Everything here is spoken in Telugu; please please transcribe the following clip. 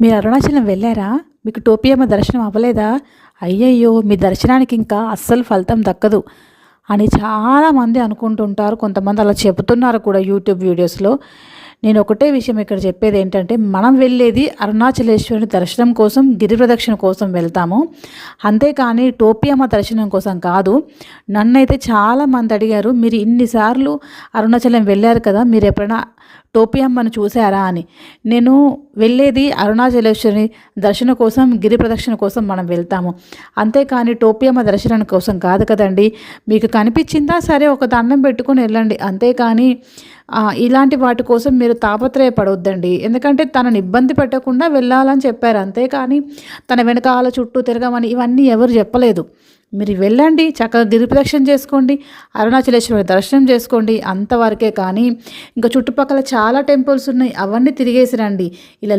మీరు అరుణాచలం వెళ్ళారా? మీకు టోపియమ్మ దర్శనం అవ్వలేదా? అయ్యయ్యో! మీ దర్శనానికి ఇంకా అస్సలు ఫలితం దక్కదు అని చాలామంది అనుకుంటుంటారు. కొంతమంది అలా చెబుతున్నారు కూడా యూట్యూబ్ వీడియోస్‌లో. నేను ఒకటే విషయం ఇక్కడ చెప్పేది ఏంటంటే, మనం వెళ్ళేది అరుణాచలేశ్వరుని దర్శనం కోసం, గిరి ప్రదక్షిణ కోసం వెళ్తాము. అంతేకాని టోపియమ్మ దర్శనం కోసం కాదు. నన్నైతే చాలామంది అడిగారు, మీరు ఇన్ని సార్లు అరుణాచలం వెళ్ళారు కదా! మీరెప్పుడైనా టోపియమ్మను చూసారా అని. నేను వెళ్ళేది అరుణాచలేశ్వరి దర్శనం కోసం, గిరి ప్రదక్షిణ కోసం మనం వెళ్తాము. అంతేకాని టోపియమ్మ దర్శనం కోసం కాదు కదండీ. మీకు కనిపించిందా సరే, ఒక దండం పెట్టుకొని వెళ్ళండి. అంతేకాని ఇలాంటి వాటి కోసం మీరు తాపత్రయపడొద్దండి. ఎందుకంటే తనని ఇబ్బంది పెట్టకుండా వెళ్ళాలని చెప్పారు. అంతేకాని తన వెనకాల చుట్టూ తిరగమని ఇవన్నీ ఎవరు చెప్పలేదు. మీరు వెళ్ళండి, చక్కగా గిరి ప్రదక్షిణ చేసుకోండి, అరుణాచలేశ్వరి దర్శనం చేసుకోండి, అంతవరకే. కానీ ఇంకా చుట్టుపక్కల చాలా టెంపుల్స్ ఉన్నాయి, అవన్నీ తిరిగేసి రండి. ఇలా